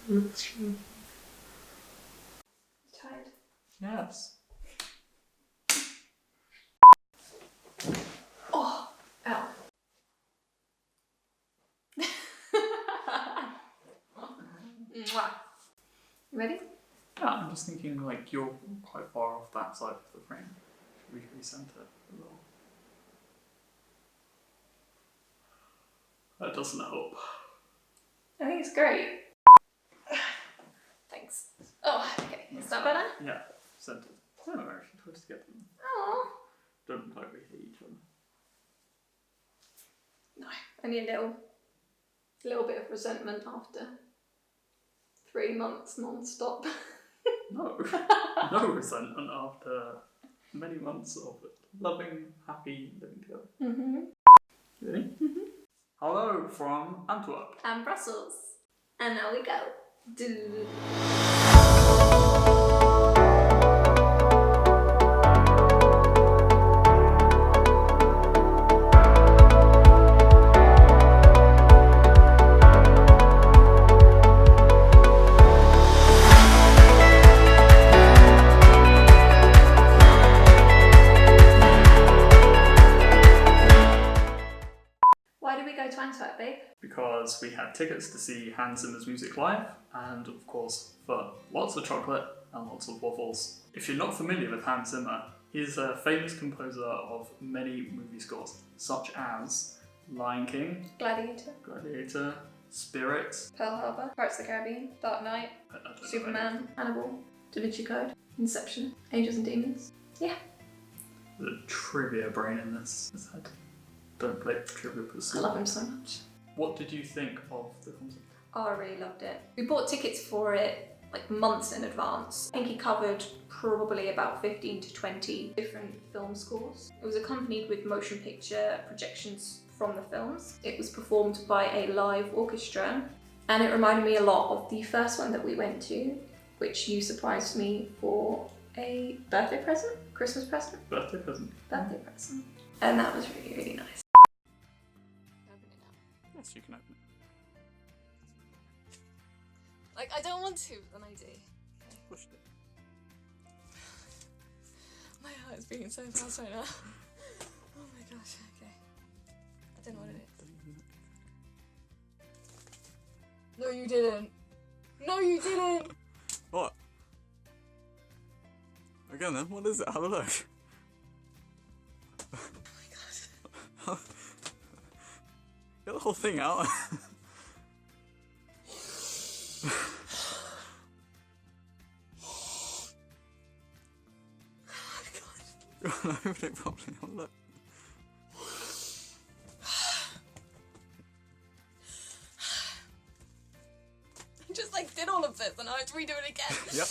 Tired? Yes. Oh, ow. Mwah. You ready? Yeah, I'm just thinking like you're quite far off that side of the frame. Should we recenter a little? That doesn't help. I think it's great. Thanks. Oh, okay. Is that better? Yeah, centered. I don't know, actually close together. Oh. Don't look like we hate each other. No, only a little bit of resentment after 3 months non-stop. No, no resentment after many months of loving, happy living together. Mm-hmm. Ready? Mm-hmm. Hello from Antwerp. And Brussels. And now we go. Do. Why did we go to Antwerp, babe? Because we had tickets to see Hans Zimmer's music live, and of course for lots of chocolate and lots of waffles. If you're not familiar with Hans Zimmer, he's a famous composer of many movie scores, such as Lion King, Gladiator, Spirit, Pearl Harbor, Pirates of the Caribbean, Dark Knight, I don't know Superman, Hannibal, Da Vinci Code, Inception, Angels and Demons. Yeah. the trivia brain in this head. Don't play trivia I pursuit. love him so much. What did you think of the concert? Oh, I really loved it. We bought tickets for it like months in advance. I think he covered probably about 15 to 20 different film scores. It was accompanied with motion picture projections from the films. It was performed by a live orchestra, and it reminded me a lot of the first one that we went to, which you surprised me for a birthday present, Christmas present, Birthday present. birthday present. And that was really, really nice. Open it now. Yes, you can open it. Like, I don't want to, then I do. Pushed it. My heart is beating so fast right now. Oh my gosh, okay. I don't know what it is. No, you didn't. No, you didn't. What? Again then, what is it? Have a look. Oh my god. Get the whole thing out. Go on, open it properly. Have a look. I just like did all of this and I have to redo it again. Yep.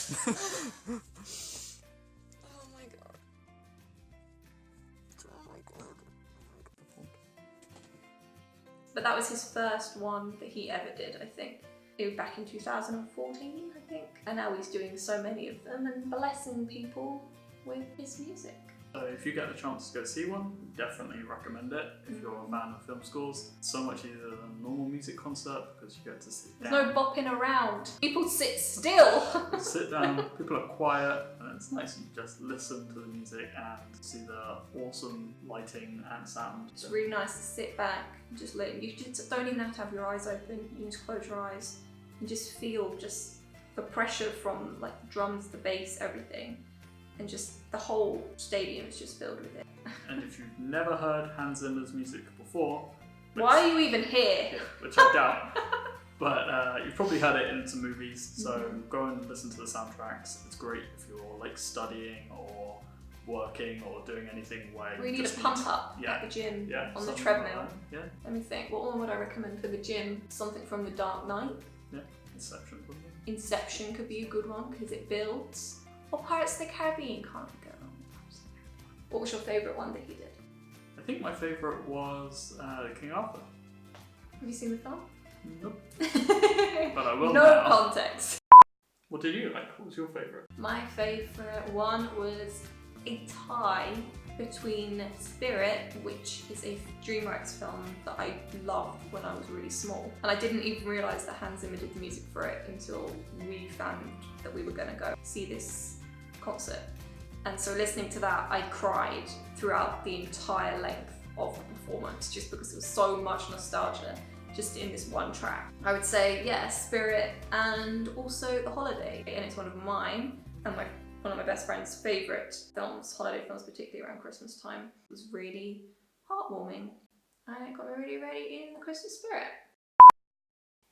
Oh my god. Oh my god. But that was his first one that he ever did, I think. It was back in 2014, I think. And now he's doing so many of them and blessing people with his music. So if you get the chance to go see one, definitely recommend it. If you're a fan of film scores, it's so much easier than a normal music concert because you get to sit There's down. no bopping around. People sit still. Sit down, people are quiet, and it's nice. You just listen to the music and see the awesome lighting and sound. It's really nice to sit back and just let you just don't even have to have your eyes open. You can just close your eyes and just feel just the pressure from like the drums, the bass, everything. And just the whole stadium is just filled with it. And if you've never heard Hans Zimmer's music before, Why are you even here? Yeah, which I doubt, but you've probably heard it in some movies, so go and listen to the soundtracks. It's great if you're like studying or working or doing anything where We you need just a pump up yeah, at the gym yeah, on the something treadmill. like that. Yeah, Let me think, what one would I recommend for the gym? Something from The Dark Knight. yeah, Inception probably. Inception could be a good one because it builds. Or Pirates of the Caribbean, can't go wrong with Pirates of the Caribbean. What was your favourite one that he did? I think my favourite was King Arthur. Have you seen the film? Nope. But I will No now. context. What did you like? What was your favourite? My favourite one was a tie between Spirit, which is a DreamWorks film that I loved when I was really small. And I didn't even realise that Hans Zimmer did the music for it until we found that we were going to go see this concert. And so listening to that, I cried throughout the entire length of the performance, just because there was so much nostalgia just in this one track. I would say, yeah, Spirit and also The Holiday. And it's one of mine and one of my best friend's favourite films, holiday films, particularly around Christmas time. It was really heartwarming and it got me really ready in the Christmas spirit.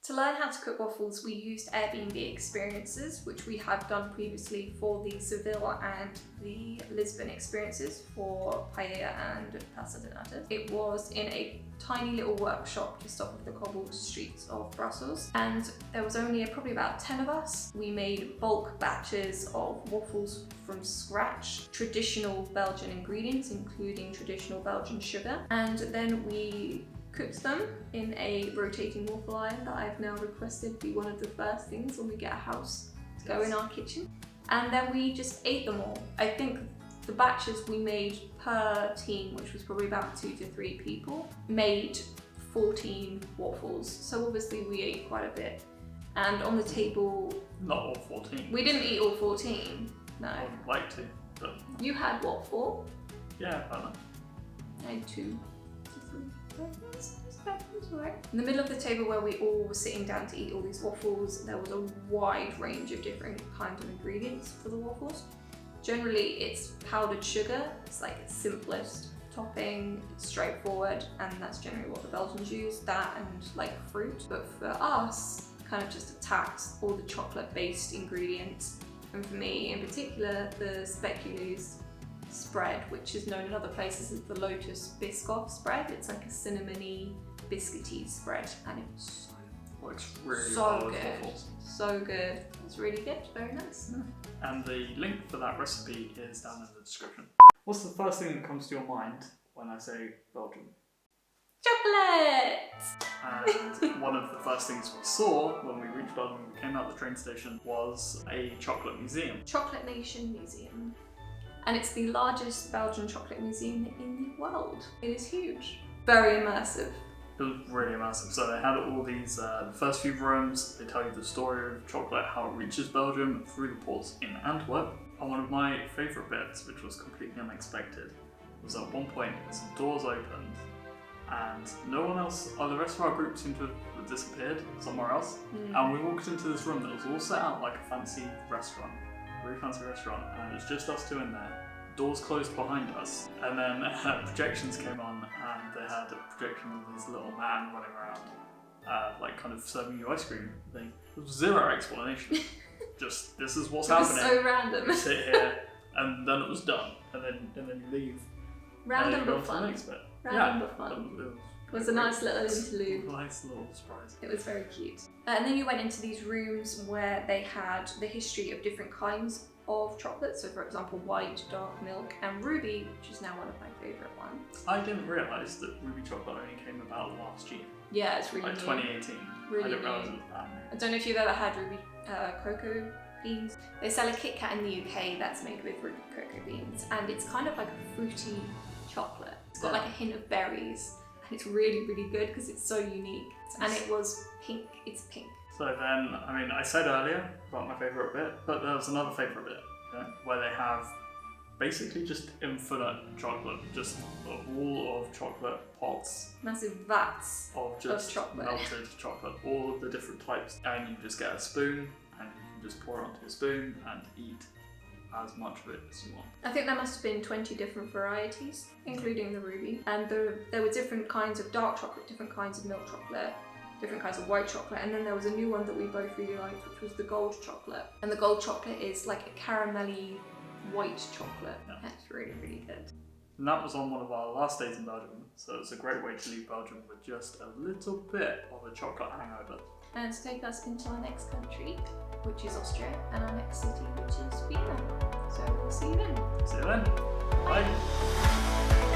To learn how to cook waffles, we used Airbnb experiences, which we had done previously for the Seville and the Lisbon experiences for paella and pasta de nata. It was in a tiny little workshop just off of the cobbled streets of Brussels, and there was only probably about 10 of us. We made bulk batches of waffles from scratch, traditional Belgian ingredients, including traditional Belgian sugar, and then we cooked them in a rotating waffle iron that I've now requested be one of the first things when we get a house to go in our kitchen. And then we just ate them all. I think the batches we made per team, which was probably about 2 to 3 people, made 14 waffles. So obviously we ate quite a bit. And on the table... Not all 14. We didn't eat all 14, no. I would like to, but... You had what, 4? Yeah, about that. I had 2. In the middle of the table where we all were sitting down to eat all these waffles, there was a wide range of different kinds of ingredients for the waffles. Generally, it's powdered sugar. It's like its simplest topping, it's straightforward, and that's generally what the Belgians use, that and like fruit. But for us, kind of just attacked all the chocolate-based ingredients. And for me, in particular, the speculoos spread, which is known in other places as the Lotus Biscoff spread. It's like a cinnamony, biscuity spread, and it's Works really so well with good. waffles. So good. It's really good. Very nice. And the link for that recipe is down in the description. What's the first thing that comes to your mind when I say Belgium? Chocolate! And one of the first things we saw when we reached Belgium, when we came out the train station, was a chocolate museum. Chocolate Nation Museum. And it's the largest Belgian chocolate museum in the world. It is huge. Very immersive. It was really massive. So they had all these, the first few rooms, they tell you the story of chocolate, how it reaches Belgium through the ports in Antwerp. And one of my favourite bits, which was completely unexpected, was at one point some doors opened and no one else, the rest of our group seemed to have disappeared somewhere else. And we walked into this room that was all set out like a fancy restaurant, a really fancy restaurant, and it was just us two in there. Doors closed behind us, and then projections came on, and they had a projection of this little man running around, like kind of serving you ice cream thing. There was zero explanation. Just, this is what's happening. It was so random. You sit here, and then it was done, and then you leave. Random and you go but on to the fun. next bit. Random but fun. It was a nice little interlude. Nice little surprise. It was very cute. And then you went into these rooms where they had the history of different kinds of chocolate. So for example, white, dark milk, and ruby, which is now one of my favourite ones. I didn't realise that ruby chocolate only came about last year. Yeah, it's really like new. 2018. Really I didn't realise new. it was that new. I don't know if you've ever had ruby cocoa beans. They sell a Kit Kat in the UK that's made with ruby cocoa beans, and it's kind of like a fruity chocolate. It's got like a hint of berries, and it's really, really good because it's so unique. And it was pink. It's pink. So then, I mean, I said earlier about my favourite bit, but there was another favourite bit, okay, where they have basically just infinite chocolate, just a wall of chocolate pots. Massive vats of just chocolate. melted chocolate, all of the different types, and you just get a spoon and you can just pour it onto a spoon and eat as much of it as you want. I think there must have been 20 different varieties, including the ruby, and there were different kinds of dark chocolate, different kinds of milk chocolate, different kinds of white chocolate, and then there was a new one that we both really liked, which was the gold chocolate. And the gold chocolate is like a caramelly white chocolate. Yeah. That's really, really good. And that was on one of our last days in Belgium, so it's a great way to leave Belgium with just a little bit of a chocolate hangover. And to take us into our next country, which is Austria, and our next city, which is Vienna. So we'll see you then. See you then. Bye.